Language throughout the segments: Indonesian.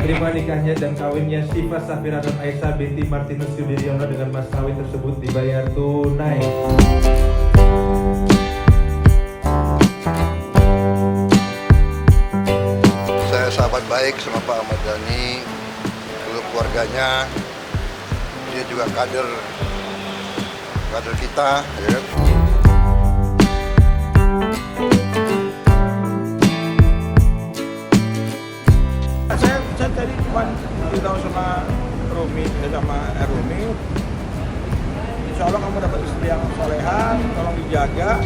terima nikahnya dan kawinnya Syifa Safira dan Aisyah binti Martinus Sudiryono dengan mas kawin tersebut dibayar tunai. Saya sahabat baik sama Pak Ahmad Dhani, seluruh keluarganya. Dia juga kader kita, ya kan? Saya tadi cuma beritahu sama Rumi, insya Allah kamu dapat istri yang soleha, tolong dijaga.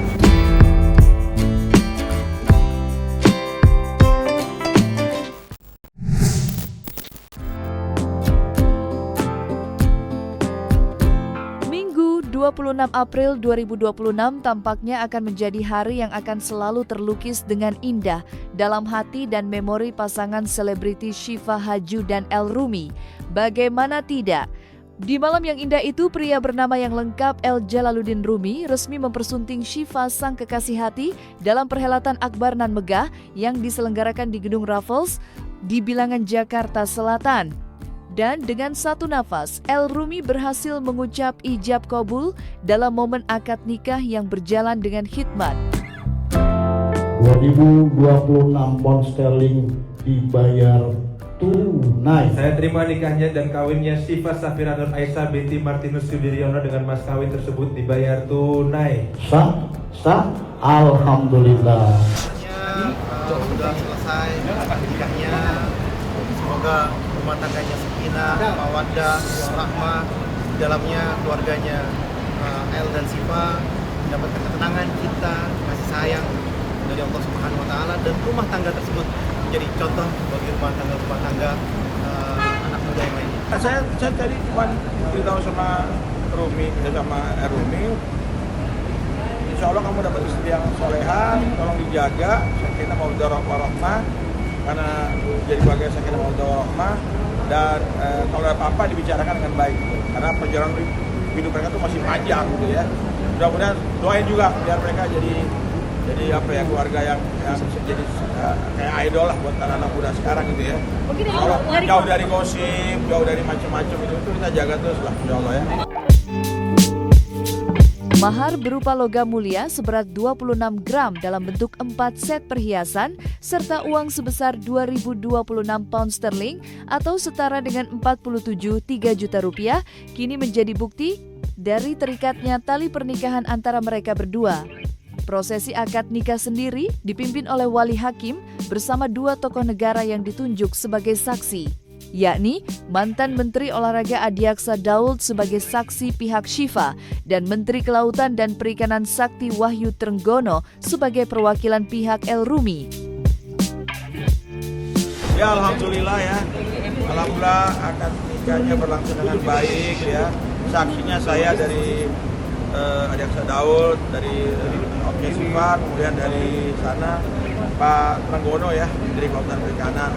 Minggu 26 April 2026 tampaknya akan menjadi hari yang akan selalu terlukis dengan indah dalam hati dan memori pasangan selebriti Syifa Haju dan El Rumi. Bagaimana tidak? Di malam yang indah itu, pria bernama yang lengkap El Jalaluddin Rumi resmi mempersunting Syifa sang kekasih hati dalam perhelatan Akbar Nan Megah yang diselenggarakan di Gedung Raffles di Bilangan, Jakarta Selatan. Dan dengan satu nafas, El Rumi berhasil mengucap ijab kabul dalam momen akad nikah yang berjalan dengan khidmat. 2026 pound sterling dibayar tunai. Saya terima nikahnya dan kawinnya Syifa Safira dan Aisyah binti Martinus Sudiryono dengan mas kawin tersebut dibayar tunai. Sah, alhamdulillah. Sudah selesai nikahnya. Semoga rumah tangganya sakinah, mawaddah, warahmah, di dalamnya keluarganya El dan Syifa mendapatkan ketenangan, cinta, kasih sayang dari Allah Subhanahu wa taala, dan rumah tangga tersebut menjadi contoh bagi rumah tangga anak muda yang lainnya. Saya tadi cuma beritahu sama Rumi, insya Allah kamu dapat istri yang soleha, tolong dijaga, sakinah, mawaddah, warahmah, karena jadi keluarga sakinah, mawaddah, warahmah, dan kalau ada apa-apa dibicarakan dengan baik gitu. Karena perjalanan hidup mereka tuh masih panjang gitu ya. Mudah-mudahan doain juga biar mereka jadi keluarga yang jadi kayak idol lah buat anak muda sekarang gitu ya. Kalau jauh dari gosip, jauh dari macam-macam itu kita jaga terus lah, insya Allah ya. Mahar berupa logam mulia seberat 26 gram dalam bentuk 4 set perhiasan serta uang sebesar 2.026 pound sterling atau setara dengan 47,3 juta rupiah kini menjadi bukti dari terikatnya tali pernikahan antara mereka berdua. Prosesi akad nikah sendiri dipimpin oleh wali hakim bersama dua tokoh negara yang ditunjuk sebagai saksi, yakni mantan Menteri Olahraga Adiaksa Daud sebagai saksi pihak Syifa dan Menteri Kelautan dan Perikanan Sakti Wahyu Trenggono sebagai perwakilan pihak El Rumi. Ya alhamdulillah ya, alhamdulillah akad nikahnya berlangsung dengan baik ya. Saksinya saya dari Adiaksa Daud, dari Oke Syifa, kemudian dari sana Pak Trenggono ya, Menteri Kelautan dan Perikanan.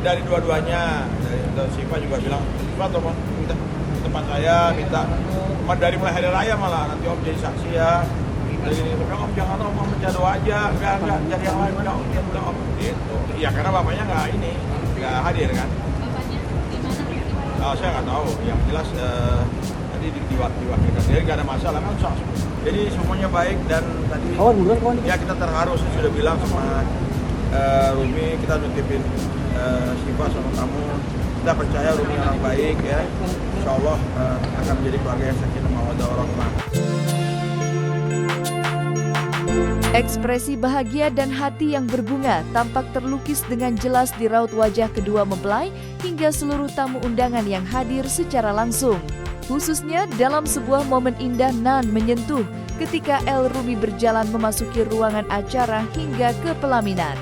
Dari dua-duanya, dari Syifa juga bilang, Syifa tolong minta tempat saya, minta dari mulai hari raya malah nanti Om jadi saksi ya. Dari ini saya bilang, Om jangan Om baca doa aja, enggak jadi yang lain, enggak Om, dia bilang Om gitu. Iya karena bapaknya nggak hadir kan. Saya nggak tahu, yang jelas tadi diwakilkan, jadi nggak ada masalah kan sah. Jadi semuanya baik dan tadi ya kita terharu, saya sudah bilang sama Rumi, kita nutipin Syifa sama kamu, kita percaya Rumi orang baik ya, insya Allah akan menjadi keluarga yang sakinah mawaddah warahmah. Ekspresi bahagia dan hati yang berbunga tampak terlukis dengan jelas di raut wajah kedua mempelai hingga seluruh tamu undangan yang hadir secara langsung. Khususnya dalam sebuah momen indah nan menyentuh ketika El Rumi berjalan memasuki ruangan acara hingga ke pelaminan.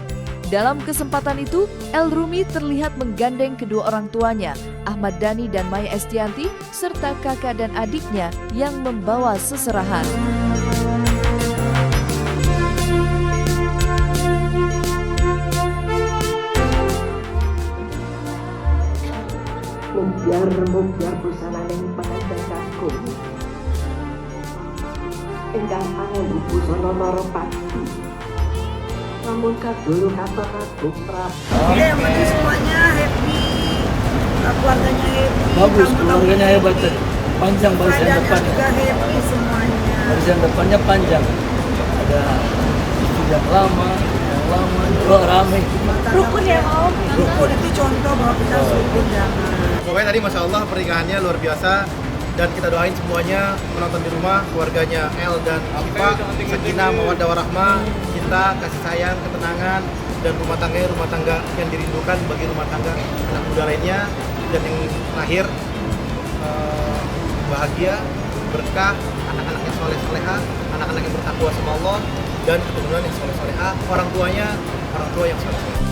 Dalam kesempatan itu, El Rumi terlihat menggandeng kedua orang tuanya, Ahmad Dhani dan Maya Estianti, serta kakak dan adiknya yang membawa seserahan. Mungjar busana yang panjangku. Engkang angin busana Naropati. wabarakatuh. Kabaratuh. Yang penting semuanya happy, keluarganya happy. Bagus, keluarganya hebat tadi. Panjang barisan depan. Juga happy semuanya. Barisan depannya panjang. Ada yang lama, ramai. Rukun ya Om. Rukun itu contoh bahwa kita rukun jangan. Pokoknya tadi Masya Allah pernikahannya luar biasa. Dan kita doain semuanya menonton di rumah, keluarganya El dan Syifa, sakinah, mawaddah warahmah, cinta, kasih sayang, ketenangan, dan rumah tangga yang dirindukan bagi rumah tangga anak muda lainnya. Dan yang terakhir, bahagia, berkah, anak-anak yang soleh-soleha, anak-anak yang bertakwa sama Allah, dan keturunan yang soleh-soleha, orang tua yang soleh-soleha.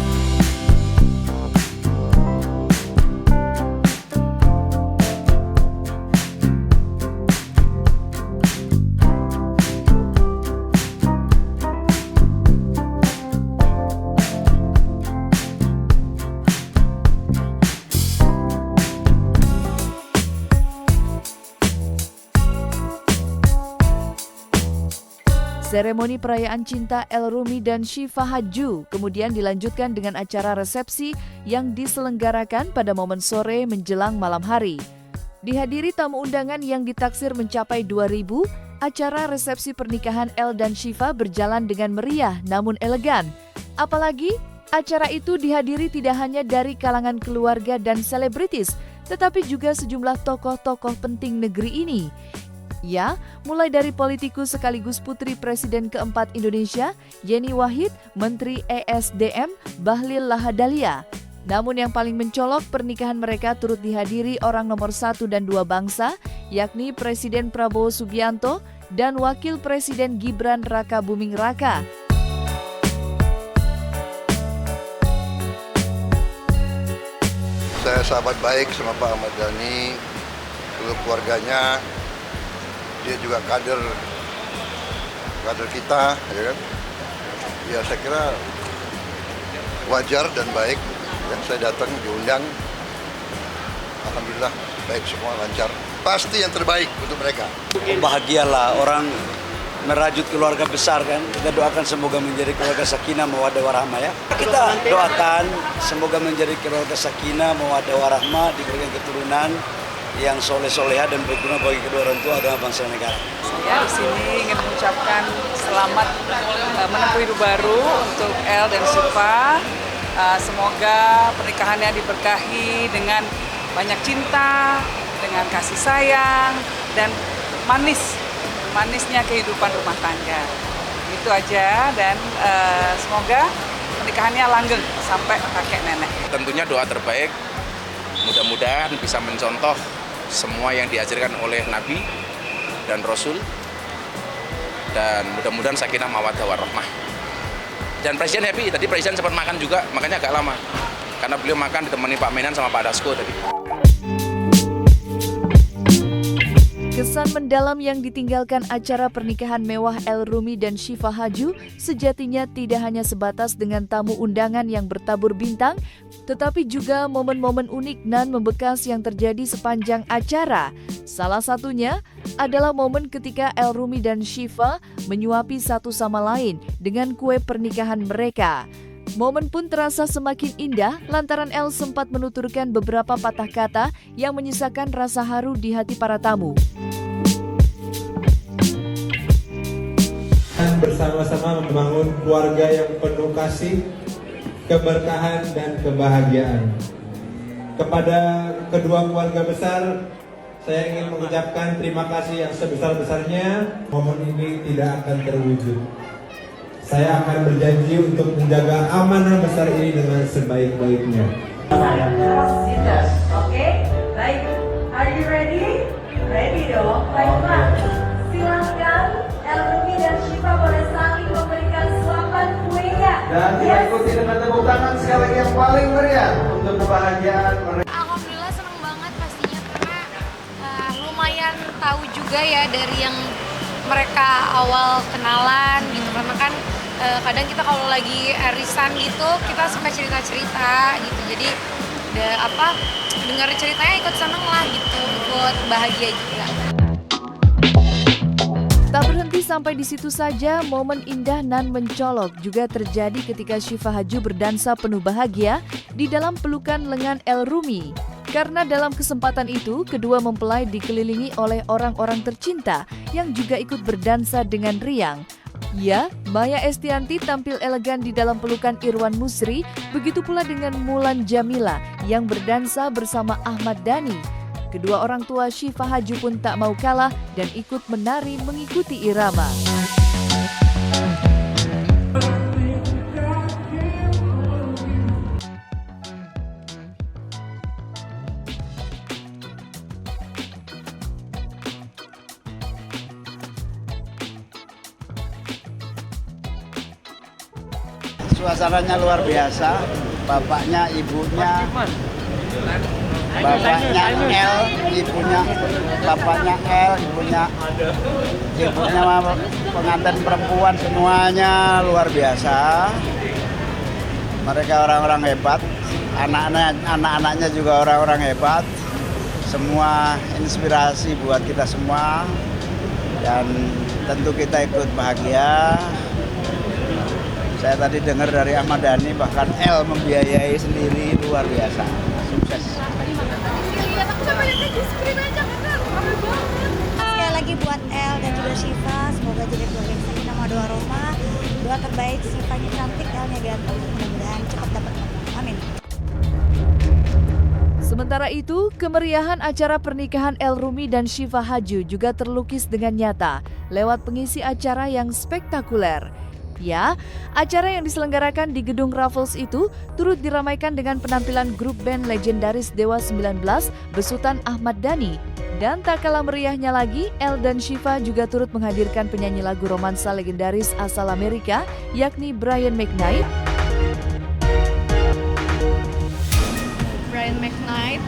Seremoni perayaan cinta El Rumi dan Syifa Haju kemudian dilanjutkan dengan acara resepsi yang diselenggarakan pada momen sore menjelang malam hari. Dihadiri tamu undangan yang ditaksir mencapai 2.000, acara resepsi pernikahan El dan Syifa berjalan dengan meriah namun elegan. Apalagi acara itu dihadiri tidak hanya dari kalangan keluarga dan selebritis, tetapi juga sejumlah tokoh-tokoh penting negeri ini. Ya, mulai dari politikus sekaligus putri Presiden keempat Indonesia, Yeni Wahid, Menteri ESDM, Bahlil Lahadalia. Namun yang paling mencolok, pernikahan mereka turut dihadiri orang nomor 1 dan 2 bangsa, yakni Presiden Prabowo Subianto dan Wakil Presiden Gibran Raka Buming Raka. Saya sahabat baik sama Pak Ahmad Dhani, seluruh keluarganya. Dia juga kader kita, ya kan? Ya saya kira wajar dan baik. Ya, saya datang diundang, alhamdulillah baik semua, lancar. Pasti yang terbaik untuk mereka. Bahagialah orang merajut keluarga besar kan. Kita doakan semoga menjadi keluarga sakinah mawaddah warahmah ya. Kita doakan semoga menjadi keluarga sakinah mawaddah warahmah, diberikan keturunan yang soleh-soleha dan berguna bagi kedua orang tua agama bangsa dan negara. Saya di sini ingin mengucapkan selamat menempuh hidup baru untuk El dan Syifa. Semoga pernikahannya diberkahi dengan banyak cinta, dengan kasih sayang, dan manisnya kehidupan rumah tangga. Itu aja, dan semoga pernikahannya langgeng sampai kakek nenek. Tentunya doa terbaik, mudah-mudahan bisa mencontoh semua yang diajarkan oleh Nabi dan Rasul, dan mudah-mudahan sakinah mawaddah warahmah. Dan Presiden happy, tadi Presiden sempat makan juga, makanya agak lama karena beliau makan ditemani Pak Menan sama Pak Dasko tadi. Kesan mendalam yang ditinggalkan acara pernikahan mewah El Rumi dan Syifa Haju sejatinya tidak hanya sebatas dengan tamu undangan yang bertabur bintang, tetapi juga momen-momen unik dan membekas yang terjadi sepanjang acara. Salah satunya adalah momen ketika El Rumi dan Syifa menyuapi satu sama lain dengan kue pernikahan mereka. Momen pun terasa semakin indah lantaran El sempat menuturkan beberapa patah kata yang menyisakan rasa haru di hati para tamu. Bersama-sama membangun keluarga yang penuh kasih, keberkahan dan kebahagiaan. Kepada kedua keluarga besar, saya ingin mengucapkan terima kasih yang sebesar-besarnya. Momen ini tidak akan terwujud. Saya akan berjanji untuk menjaga amanah besar ini dengan sebaik-baiknya. Oke, baik. Are you ready? Ready dong. Baiklah. Silakan El Rumi dan Syifa boleh saling memberikan suapan kuenya. Dan diikuti dengan tepuk tangan sekali lagi yang paling meriah untuk kebahagiaan mereka. Alhamdulillah senang banget pastinya karena lumayan tahu juga ya dari yang mereka awal kenalan gitu, karena kan kadang kita kalau lagi arisan gitu kita suka cerita-cerita gitu, jadi dengar ceritanya ikut seneng lah gitu, ikut bahagia juga. Tak berhenti sampai di situ saja, momen indah nan mencolok juga terjadi ketika Syifa Haju berdansa penuh bahagia di dalam pelukan lengan El Rumi. Karena dalam kesempatan itu, kedua mempelai dikelilingi oleh orang-orang tercinta yang juga ikut berdansa dengan riang. Ya, Maya Estianty tampil elegan di dalam pelukan Irwan Musri, begitu pula dengan Mulan Jamila yang berdansa bersama Ahmad Dhani. Kedua orang tua Syifa Haju pun tak mau kalah dan ikut menari mengikuti irama. Suasananya luar biasa, bapaknya, ibunya, bapaknya L, ibunya, bapaknya L, ibunya pengantin perempuan, semuanya luar biasa. Mereka orang-orang hebat, anak-anaknya juga orang-orang hebat. Semua inspirasi buat kita semua dan tentu kita ikut bahagia. Saya tadi dengar dari Ahmad Dhani bahkan L membiayai sendiri, luar biasa. Sukses. Sekali lagi buat El dan juga Syifa, semoga jadi keluarga yang sakinah mawaddah warahmah. Doa terbaik, Syifanya cantik, Elnya ganteng, mudah-mudahan cepat dapat. Amin. Sementara itu, kemeriahan acara pernikahan El Rumi dan Syifa Haju juga terlukis dengan nyata lewat pengisi acara yang spektakuler. Ya, acara yang diselenggarakan di Gedung Raffles itu turut diramaikan dengan penampilan grup band legendaris Dewa 19 besutan Ahmad Dhani. Dan tak kalah meriahnya lagi, El dan Syifa juga turut menghadirkan penyanyi lagu romansa legendaris asal Amerika, yakni Brian McKnight. Brian McKnight,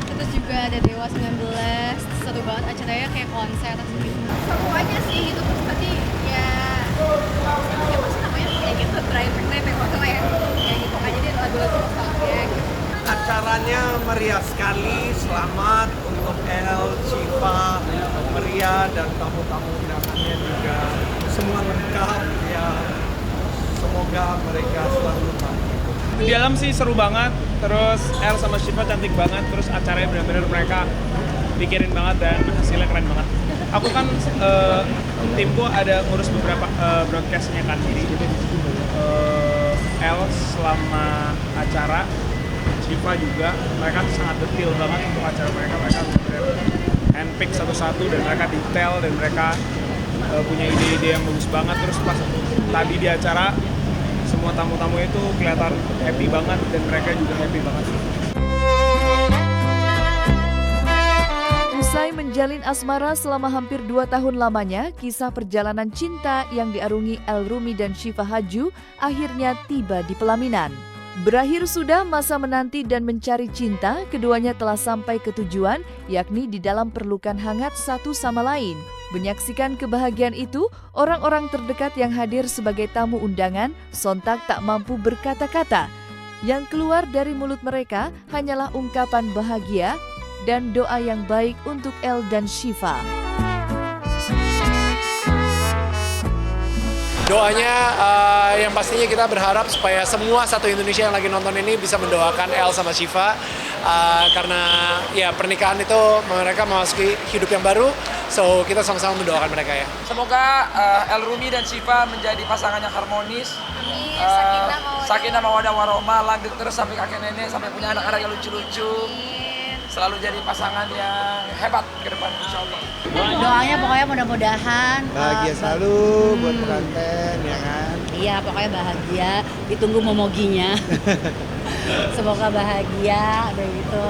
terus juga ada Dewa 19, seru banget acaranya kayak konser gitu. Semuanya sih gitu, terus tadi ya masih namanya kayak gitu, Brian McKnight yang masalah ya kayak gitu aja dia lagu-lagu nostalgia gitu. Acaranya meriah sekali, selamat untuk El, Syifa, Maria dan tamu-tamu undangannya juga. Semua lengkap ya, semoga mereka selalu bahagia. Di dalam sih seru banget, terus El sama Syifa cantik banget, terus acaranya benar-benar mereka pikirin banget dan hasilnya keren banget. Aku kan timku ada ngurus beberapa broadcastnya kan, jadi El selama acara, Syifa juga, mereka sangat detail banget untuk acara mereka benar-benar handpick satu-satu dan mereka detail dan mereka punya ide-ide yang bagus banget. Terus pas tadi di acara semua tamu-tamu itu kelihatan happy banget dan mereka juga happy banget. Usai menjalin asmara selama hampir 2 tahun lamanya, kisah perjalanan cinta yang diarungi El Rumi dan Syifa Haju akhirnya tiba di pelaminan. Berakhir sudah masa menanti dan mencari cinta, keduanya telah sampai ke tujuan, yakni di dalam perlukan hangat satu sama lain. Menyaksikan kebahagiaan itu, orang-orang terdekat yang hadir sebagai tamu undangan sontak tak mampu berkata-kata. Yang keluar dari mulut mereka hanyalah ungkapan bahagia dan doa yang baik untuk El dan Syifa. Doanya yang pastinya kita berharap supaya semua satu Indonesia yang lagi nonton ini bisa mendoakan El sama Syifa karena ya pernikahan itu mereka memasuki hidup yang baru, so kita sama-sama mendoakan mereka ya. Semoga El Rumi dan Syifa menjadi pasangan yang harmonis. Sakinah mawaddah warahmah, lanjut terus sampai kakek nenek, sampai punya anak-anak yang lucu-lucu. Selalu jadi pasangan yang hebat ke depan, insya Allah. Doanya pokoknya mudah-mudahan Bahagia selalu buat pengantin, ya kan? Iya, pokoknya bahagia, ditunggu momoginya. Semoga bahagia, dan itu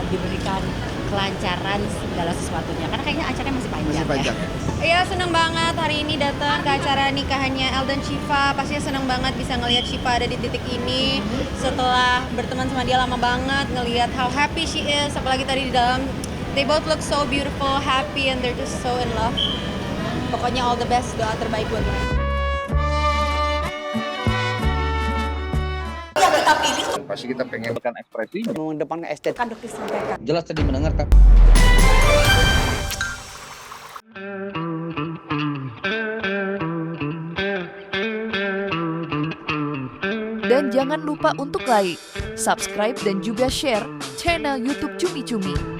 diberikan kelancaran segala sesuatunya. Karena kayaknya acaranya masih panjang. Iya, senang banget hari ini datang ke acara nikahannya El dan Syifa. Pastinya senang banget bisa ngelihat Syifa ada di titik ini. Setelah berteman sama dia lama banget, ngelihat how happy she is. Apalagi tadi di dalam, they both look so beautiful, happy, and they're just so in love. Pokoknya all the best, doa terbaik buat mereka. Pasti kita pengen ekspresi mengedepankan estetika. Kan dokter sampaikan. Jelas tadi mendengar Dan jangan lupa untuk like, subscribe dan juga share channel YouTube Cumi Cumi.